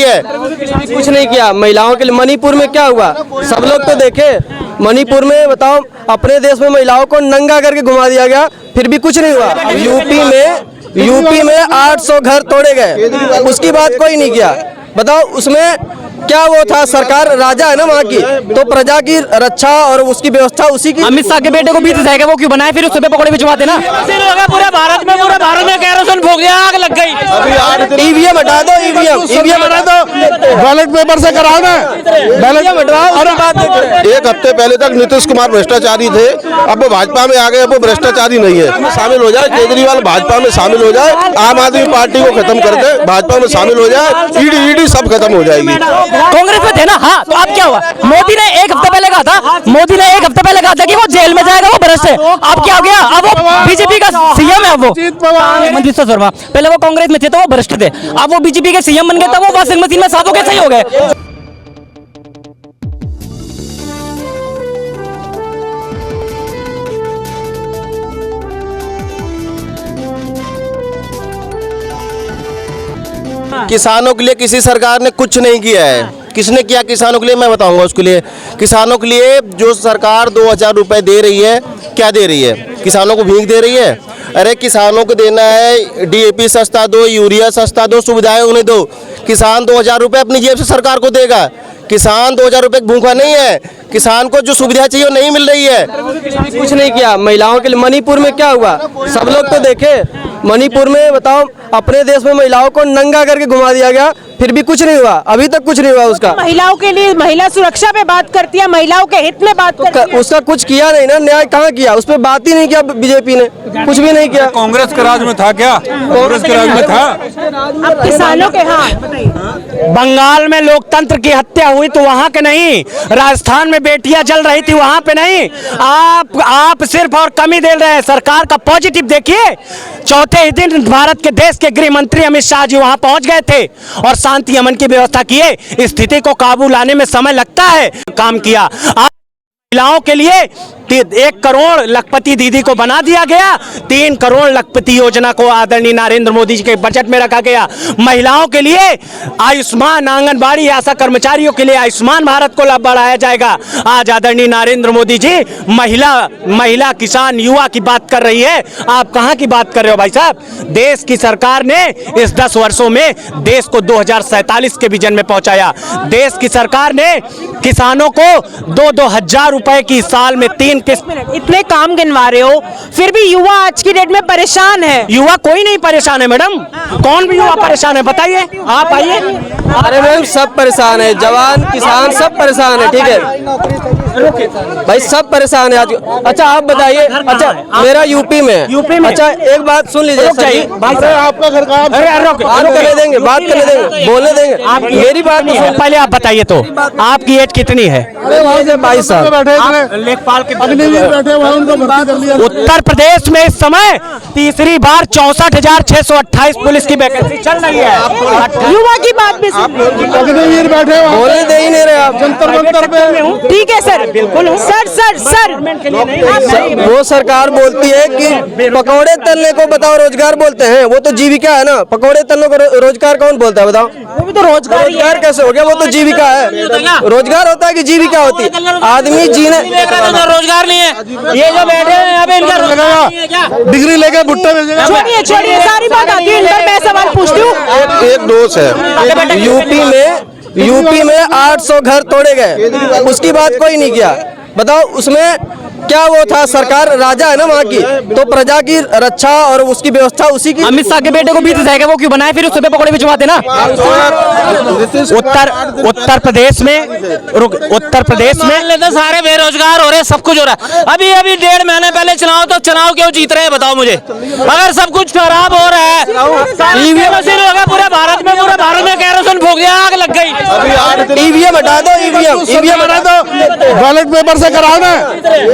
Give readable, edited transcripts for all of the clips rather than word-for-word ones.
कुछ नहीं किया महिलाओं के लिए। मणिपुर में क्या हुआ सब लोग तो देखे। मणिपुर में बताओ, अपने देश में महिलाओं को नंगा करके घुमा दिया गया, फिर भी कुछ नहीं हुआ। यूपी में 800 घर तोड़े गए, उसकी बात कोई नहीं किया। बताओ उसमें क्या वो था, सरकार राजा है ना वहाँ की, तो प्रजा की रक्षा और उसकी व्यवस्था उसी की। अमित शाह के बेटे को बीत जाएगा, वो क्यों बनाए फिर उससे पकौड़े भिजवाते ना। पूरे भारत में केरोसिन फूंक दिया, आग लग गई। ईवीएम हटा दो, ईवीएम हटा दो, बैलेट पेपर से कराओ ना, बैलेट हटाओ। एक हफ्ते पहले तक नीतीश कुमार भ्रष्टाचारी थे, अब वो भाजपा में आ गए, अब वो भ्रष्टाचारी नहीं है। शामिल हो जाए केजरीवाल, भाजपा में शामिल हो जाए, आम आदमी पार्टी को खत्म कर दे, भाजपा में शामिल हो जाए, ईडी सब खत्म हो जाएगी। कांग्रेस में थे ना, हाँ, तो अब क्या हुआ? मोदी ने एक हफ्ते पहले कहा था कि वो जेल में जाएगा, वो भ्रष्ट है। अब क्या हो गया? अब वो बीजेपी का सीएम है। वो मंत्री शर्मा पहले वो कांग्रेस में थे तो वो भ्रष्ट थे, अब वो बीजेपी के सीएम बन गए, तो वो वॉशिंग मशीन में साधो कैसे हो गए? किसानों के लिए किसी सरकार ने कुछ नहीं किया है। किसने किया किसानों के लिए, मैं बताऊंगा उसके लिए। किसानों के लिए जो सरकार 2000 रुपए दे रही है, क्या दे रही है? किसानों को भीख दे रही है। अरे किसानों को देना है डीएपी सस्ता दो, यूरिया सस्ता दो, सुविधाएं उन्हें दो। किसान 2000 रुपए अपनी जेब से सरकार को देगा। किसान 2000 रुपए भूखा नहीं है, किसान को जो सुविधा चाहिए वो नहीं मिल रही है। कुछ नहीं किया महिलाओं के लिए। मणिपुर में क्या हुआ सब लोग तो देखे। मणिपुर में बताओ, अपने देश में महिलाओं को नंगा करके घुमा दिया गया, फिर भी कुछ नहीं हुआ, अभी तक कुछ नहीं हुआ उसका। महिलाओं के लिए महिला सुरक्षा पे बात करती है, महिलाओं के हित में बात करती है। उसका कुछ किया नहीं ना, न्याय कहाँ किया? उस पर बात ही नहीं किया बीजेपी ने, कुछ भी नहीं किया। कांग्रेस के राज में था क्या? कांग्रेस के राज में था। अब किसानों के, हाँ बंगाल में लोकतंत्र की हत्या हुई तो वहां के नहीं, राजस्थान में बेटियां जल रही थी वहां पे नहीं। आप सिर्फ और कमी दे रहे हैं। सरकार का पॉजिटिव देखिए, चौथे ही दिन भारत के देश के गृह मंत्री अमित शाह जी वहां पहुंच गए थे और शांति अमन की व्यवस्था किए। स्थिति को काबू लाने में समय लगता है, काम किया। महिलाओं के लिए 1 करोड़ लखपति दीदी को बना दिया गया, 3 करोड़ लखपति योजना को आदरणीय नरेंद्र मोदी जी के बजट में रखा गया। महिलाओं के लिए आयुष्मान, आंगनबाड़ी, आशा कर्मचारियों के लिए आयुष्मान भारत को लाभ बढ़ाया जाएगा। आज आदरणीय नरेंद्र मोदी जी महिला, किसान, युवा की बात कर रही है। आप कहां की बात कर रहे हो भाई साहब? देश की सरकार ने इस 10 वर्षों में देश को 2047 के विजन में पहुंचाया। देश की सरकार ने किसानों को 2-2 हजार रुपए की साल में 3 किस्त। इतने काम गिनवा रहे हो, फिर भी युवा आज की डेट में परेशान है। युवा कोई नहीं परेशान है मैडम, कौन भी युवा परेशान है बताइए, आप आइए। अरे मैम सब परेशान है, जवान किसान सब परेशान है, ठीक है भाई, सब परेशान है आज। अच्छा आप बताइए, अच्छा मेरा यूपी में, अच्छा एक बात सुन लीजिए आपका घर कहाँ? बात करने देंगे, बोलने देंगे, मेरी बात नहीं है। पहले आप बताइए तो आपकी एज कितनी है? 22 साल। लेखपाल के उत्तर प्रदेश में इस समय तीसरी बार 64,628 पुलिस की वैकेंसी चल रही है। युवा की बात भी अग्निवीर बैठे हो, बोलने दे ही नहीं रहे आप। जंतर मंतर पे। ठीक है सर, बिल्कुल सर वो सरकार बोलती है कि पकौड़े तलने को बताओ रोजगार बोलते हैं, वो तो जीविका है ना। पकौड़े तलने को रोजगार कौन बोलता है बताओ? वो भी तो रोजगार कैसे हो गया? वो तो जीविका है। रोजगार होता है कि जीविका होती है? आदमी जीने रोजगार नहीं है। ये जो बैठे हैं यहाँ पे, इनका रोजगार नहीं है क्या? डिग्री लेके भुट्टे भेजेगा। छोड़िए सारी बात आती है, मैं सवाल पूछती हूँ। एक दोष है, यूपी में 800 घर तोड़े गए, उसकी बात कोई नहीं किया। बताओ उसमें क्या वो था, सरकार राजा है ना वहाँ की, तो प्रजा की रक्षा और उसकी व्यवस्था उसी की। अमित शाह के बेटे को बीत जाएगा, वो क्यों बनाए फिर उससे पकौड़े भिजवाते ना। उत्तर प्रदेश में लेते सारे बेरोजगार हो रहे, सब कुछ हो रहा है। अभी 1.5 महीने पहले चुनाव, तो चुनाव क्यों जीत रहे हैं बताओ मुझे? अगर सब कुछ खराब हो रहा है, ईवीएम मशीन होगा पूरे भारत में केरोसिन फूंक दिया, आग लग गई। ईवीएम हटा दो, ईवीएम हटा दो, बैलेट पेपर से कराओ ना,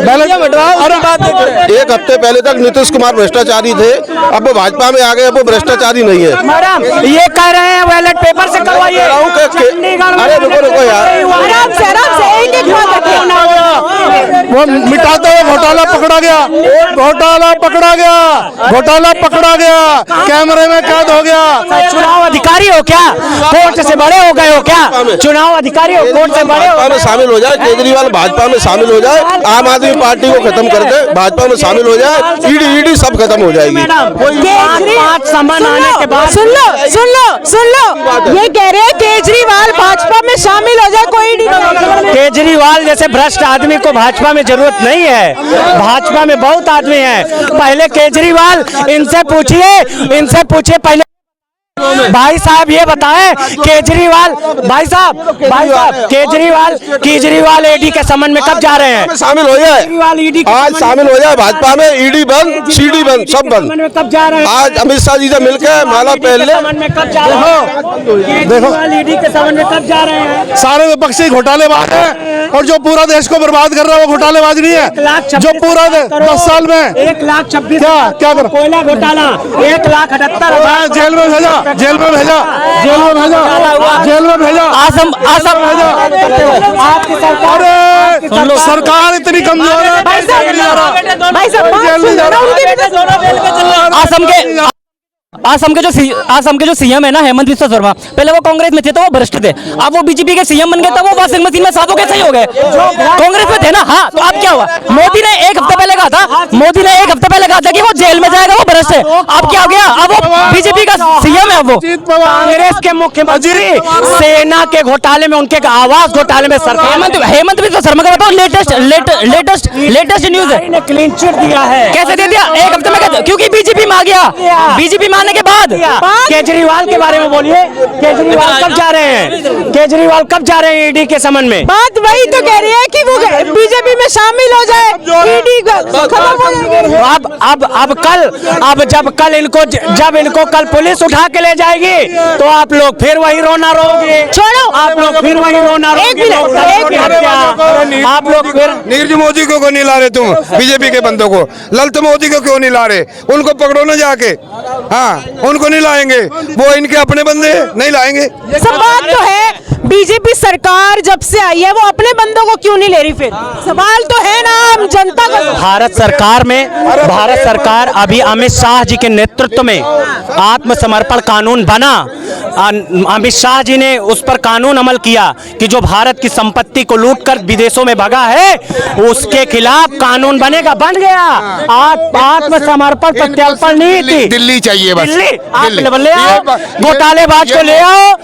बैलेट एक हफ्ते पहले तक नीतीश कुमार भ्रष्टाचारी थे, अब वो भाजपा में आ गए, अब वो भ्रष्टाचारी नहीं है। मैडम ये कह रहे हैं बैलेट पेपर से करवाइए। अरे रुको यार, आराम से एक बात, वो मिटा लगाते हुए घोटाला पकड़ा गया, घोटाला पकड़ा गया, घोटाला पकड़ा गया, कैमरे में कैद हो गया। चुनाव अधिकारी हो क्या? कोर्ट से बड़े हो गए हो क्या? चुनाव अधिकारी हो, कोर्ट से बड़े हो? भाजपा में शामिल हो जाए, केजरीवाल भाजपा में शामिल हो जाए, आम आदमी पार्टी को खत्म कर दे, भाजपा में शामिल हो जाए, ईडी सब खत्म हो जाएगी। पांच सामान आने के बाद सुन लो ये कह रहे हैं केजरीवाल भाजपा में शामिल हो जाए, कोई नहीं। केजरीवाल जैसे भ्रष्ट आदमी को भाजपा में जरूरत नहीं है। भाजपा में बहुत आदमी हैं। पहले केजरीवाल इनसे पूछिए पहले। भाई साहब ये बताएं, केजरीवाल भाई साहब केजरीवाल ईडी के संबंध में कब जा रहे हैं? शामिल हो जाए, ईडी आज शामिल हो जाए भाजपा में। ईडी बंद, सीडी बंद, सब बंद। कब जा रहे हैं? आज अमित शाह जी से मिलकर माला पहन ले। में कब जा रहे हैं? देखो ईडी के संबंध में कब जा रहे हैं? सारे विपक्षी घोटालेबाज है, और जो पूरा देश को बर्बाद कर रहा है वो घोटालेबाज नहीं है। जो पूरा 10 साल में 1,26,000 क्या कर कोयला घोटाला, 1,78,000 जेल में भेजा, जेल में भेजा, जेल में भेजा, जेल में भेजा। आसम आपकी सरकार इतनी कमजोर है। भाई साहब असम के जो सीएम है ना, हेमंत बिस्वा शर्मा, पहले वो कांग्रेस में थे तो वो भ्रष्ट थे, अब वो बीजेपी के सीएम बन गए, तब वो वॉशिंग मशीन में साधु कैसे हो गए? कांग्रेस में थे ना। हाँ, तो अब क्या हुआ? मोदी ने एक हफ्ते पहले कहा था कि वो जेल में जाएगा, वो भ्रष्ट है। अब क्या हो गया? अब वो बीजेपी का सीएम है। वो कांग्रेस के मुख्यमंत्री सेना के घोटाले में, उनके आवास घोटाले में सरकार हेमंत बिस्वा शर्मा का बताओ लेटेस्ट न्यूज है। क्लीन चिट दिया है। कैसे दे दिया? एक हफ्ते में, क्योंकि बीजेपी में आ गया। बीजेपी में आने के बाद केजरीवाल के बारे में बोलिए, केजरीवाल कब जा रहे हैं ईडी के संबंध में? बात वही तो कह रही है कि वो बीजेपी में शामिल हो जाए, ईडी खत्म हो जाएगी। अब कल इनको कल पुलिस उठा के ले जाएगी तो आप लोग फिर वही रोना रोगे। छोड़ो, आप लोग फिर वही रोना रोगे। आप लोग फिर नीरज मोदी को क्यों नहीं ला रहे तुम? बीजेपी के बंदों को, ललित मोदी को क्यों नहीं ला रहे? उनको पकड़ो ना जाके। हाँ, उनको नहीं लाएंगे, वो इनके अपने बंदे नहीं लाएंगे। सब बात तो है, बीजेपी सरकार जब से आई है वो अपने बंदों को क्यों नहीं ले रही? फिर सवाल तो है ना आम जनता का। भारत सरकार अभी अमित शाह जी के नेतृत्व में आत्मसमर्पण कानून बना। अमित शाह जी ने उस पर कानून अमल किया कि जो भारत की संपत्ति को लूटकर विदेशों में भगा है उसके खिलाफ कानून बनेगा। बन गया। आत्मसमर्पण प्रत्यर्पण नीति दिल्ली चाहिए बस। दिल्ली आप ले आओ, घोटालेबाज को ले आओ,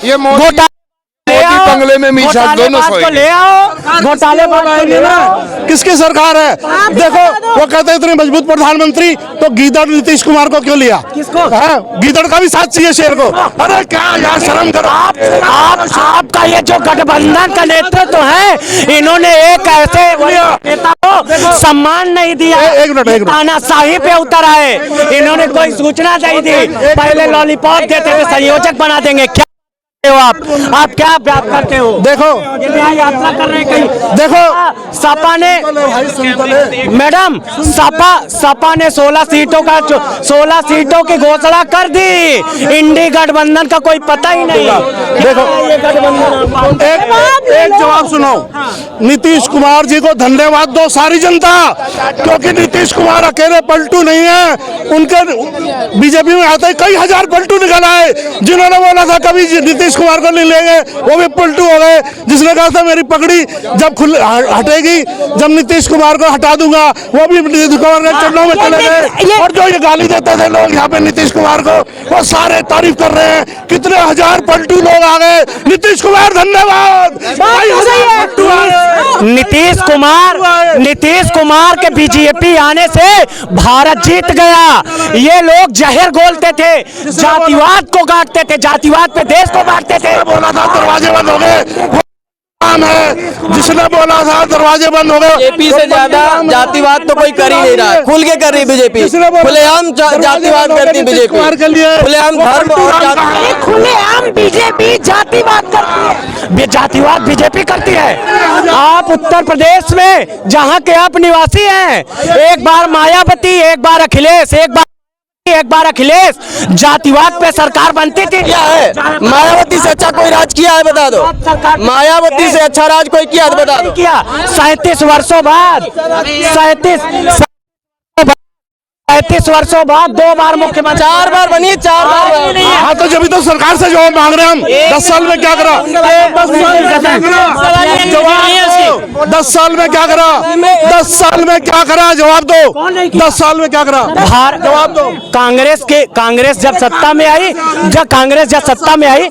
बंगले में मीसा दोनों सोएंगे। ले आओ, घोटालेबाज को ले आओ। किसकी सरकार है? देखो, वो कहते हैं इतने मजबूत प्रधानमंत्री, तो गीदड़ नीतीश कुमार को क्यों लिया? किसको? गीदड़ का भी साथ चाहिए शेर को। अरे क्या यार, शर्म करो। आपका ये जो गठबंधन का नेतृत्व है, इन्होंने एक ऐसे नेता को सम्मान नहीं दिया। एक मिनट तानाशाही पे उतर आए। इन्होंने कोई सूचना नहीं दी। पहले लॉलीपॉप देते थे, संयोजक बना देंगे। क्या आप क्या बात करते हो? देखो, यात्रा कर रहे हैं कहीं। देखो, सपा ने मैडम सपा ने 16 सीटों की घोषणा कर दी। इंडी गठबंधन का कोई पता ही नहीं। देखो, एक जवाब सुनो। नीतीश कुमार जी को धन्यवाद दो सारी जनता, क्योंकि नीतीश कुमार अकेले पलटू नहीं है। उनके बीजेपी में आते कई हजार पलटू निकल आए। जिन्होंने बोला था कभी नीतीश कुमार को नहीं लेंगे, वो भी पलटू हो गए। जिसने कहा था मेरी पगड़ी जब हटेगी, जब नीतीश कुमार को हटा दूंगा, वो भी नीतीश कुमार के चरणों में चले गए। और जो ये गाली देते थे लोग यहाँ पे नीतीश कुमार को, वो सारे तारीफ कर रहे हैं। कितने हजार पलटू लोग आ गए। नीतीश कुमार धन्यवाद। नीतीश कुमार के बीजेपी आने से भारत जीत गया। ये लोग जहर घोलते थे, जातिवाद को गांठते थे, जातिवाद पे देश को बांटते थे। बोला था दरवाजे बंद हो गए, है जिसने बोला था दरवाजे बंद हो गए। बीजेपी से ज्यादा जातिवाद तो कोई कर ही नहीं रहा है। खुल के कर रही बीजेपी, खुलेआम जातिवाद करती बीजेपी, खुलेआम धर्म और खुलेआम बीजेपी जातिवाद करती है। जातिवाद बीजेपी करती है। आप उत्तर प्रदेश में जहां के आप निवासी हैं, एक बार मायावती, एक बार अखिलेश, एक बार एक बार अखिलेश जातिवाद पे सरकार बनती थी। क्या है मायावती से अच्छा कोई राज किया है बता दो। मायावती से अच्छा राज कोई किया है बता दो। किया 37 वर्षों बाद 37 वर्षों बाद 2 बार मुख्यमंत्री, 4 बार बनी, 4 बार। हाँ तो जब तो सरकार से जवाब मांग रहे हैं हम। 10 साल में क्या करा? 10 साल में क्या करा? 10 साल में क्या करा? जवाब दो। 10 साल में क्या करा? जवाब दो। कांग्रेस जब सत्ता में आई,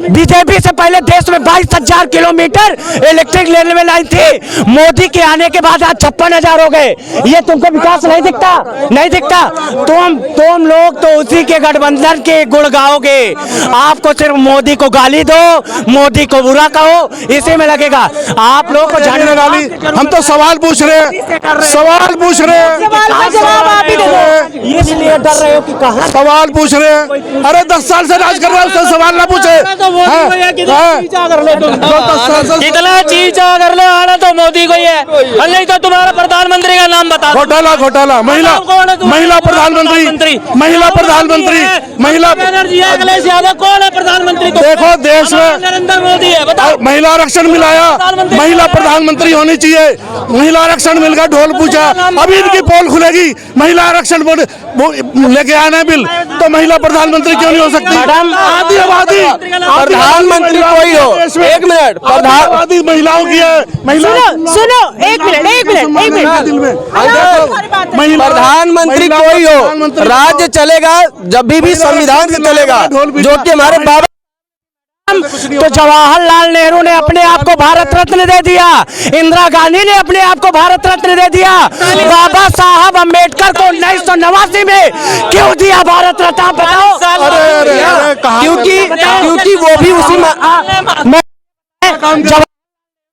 बीजेपी से पहले देश में 22,000 किलोमीटर इलेक्ट्रिक रेलवे लाइन थी। मोदी के आने के बाद आज 56,000 हो गए। ये तुमको विकास नहीं दिखता? तुम लोग तो उसी के गठबंधन के गुण गाओगे। आपको सिर्फ मोदी को गाली दो, मोदी को बुरा कहो, इसी में लगेगा। आप लोग को झंडे गाली, हम तो सवाल पूछ रहे हैं, सवाल पूछ रहे हैं, जवाब आप ही दे दो। इसलिए डर रहे हो कि कहाँ सवाल पूछ रहे हैं। अरे 10 साल से राज कर रहे हैं, उससे सवाल ना पूछे। इतना चीजा कर लो आना तो मोदी को ही है, और नहीं तो तुम्हारा प्रधानमंत्री का नाम बता दो। घोटाला, महिला प्रधानमंत्री, अखिलेश यादव कौन है प्रधानमंत्री? देखो देश में नरेंद्र मोदी है, बताओ। महिला आरक्षण मिलाया, महिला प्रधानमंत्री होनी चाहिए। महिला आरक्षण मिल गया, ढोल पूछा। अभी इनकी पोल खुलेगी, महिला आरक्षण लेके आना है बिल, तो महिला प्रधानमंत्री क्यों नहीं हो सकती? आधी आबादी प्रधानमंत्री कोई हो। 1 मिनट, आबादी महिलाओं की है। सुनो 1 मिनट। प्रधानमंत्री कोई हो, राज्य चलेगा जब भी संविधान से चलेगा, जो कि हमारे बाबा। तो जवाहरलाल नेहरू ने अपने आप को भारत रत्न दे दिया, इंदिरा गांधी ने अपने आप को भारत रत्न दे दिया, बाबा साहब अम्बेडकर को 1989 में क्यों दिया भारत रत्न? बताओ। क्योंकि वो भी उसी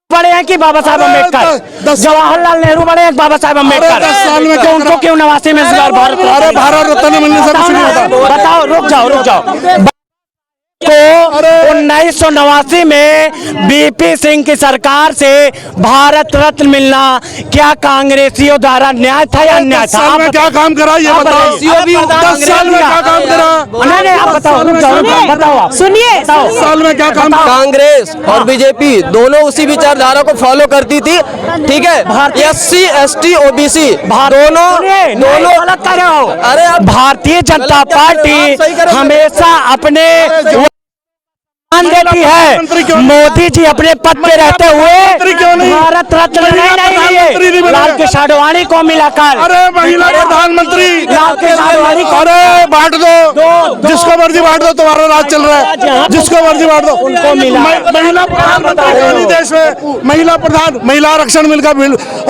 बड़े हैं कि बाबा साहब अम्बेडकर? जवाहरलाल नेहरू बड़े हैं बाबा साहब अम्बेडकर? 10 साल में तो उनको क्यों 89 में भारत रत्न मिलने से कुछ नहीं होता। बताओ, रुक जाओ। को 1989 में बीपी सिंह की सरकार से भारत रत्न मिलना क्या कांग्रेसियों द्वारा न्याय था या अन्याय था? 10 साल में क्या काम करा ये बताओ। 10 साल में क्या काम करा? नहीं, आप बताओ। सुनिए, 10 साल में क्या काम? कांग्रेस और बीजेपी दोनों उसी विचारधारा को फॉलो करती थी, ठीक है। SC ST OBC दोनों गलत कर रहे हो। अरे भारतीय जनता पार्टी हमेशा अपने देती है। मोदी जी अपने पद पे रहते हुए भारत रत्न नहीं लिए, लाल कृष्ण आडवाणी को मिलाकर। अरे महिला प्रधानमंत्री, लाल कृष्ण आडवाणी को अरे बांट दो, जिसको मर्जी बांट दो, तुम्हारा राज चल रहा है, जिसको मर्जी बांट दो। उनको मिला महिला प्रधानमंत्री देश में, महिला आरक्षण मिलकर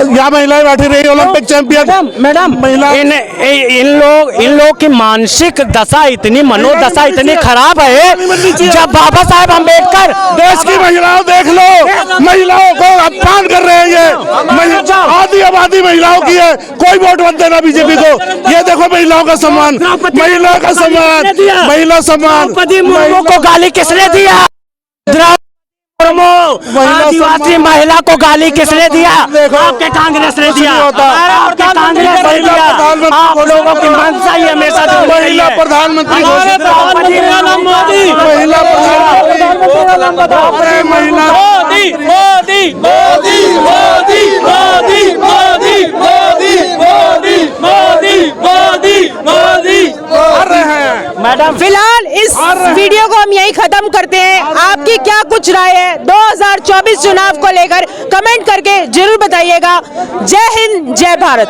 यहाँ महिलाएं बैठी रही, ओलंपिक चैंपियन। मैडम महिला, इन लोग की मानसिक दशा इतनी, मनोदशा इतनी खराब है। जब बाबा साहब अम्बेडकर, देश की महिलाओं देख लो, महिलाओं को अपमान कर रहे हैं ये। आधी आबादी महिलाओं की है, कोई वोट मत देना बीजेपी को। ये देखो महिलाओं का सम्मान, महिला का सम्मान, महिला सम्मान। द्रौपदी मुर्मू को गाली किसने दिया? आदिवासी महिला को गाली किसने दिया? आपके कांग्रेस ने दिया, आपके कांग्रेस ने दिया। आप लोगों की मंशा ही हमेशा महिला प्रधानमंत्री, मैडम। फिलहाल इस वीडियो को हम यहीं खत्म करते हैं। आपकी क्या कुछ राय है 2024 चुनाव को लेकर कमेंट करके जरूर बताइएगा। जय हिंद, जय भारत।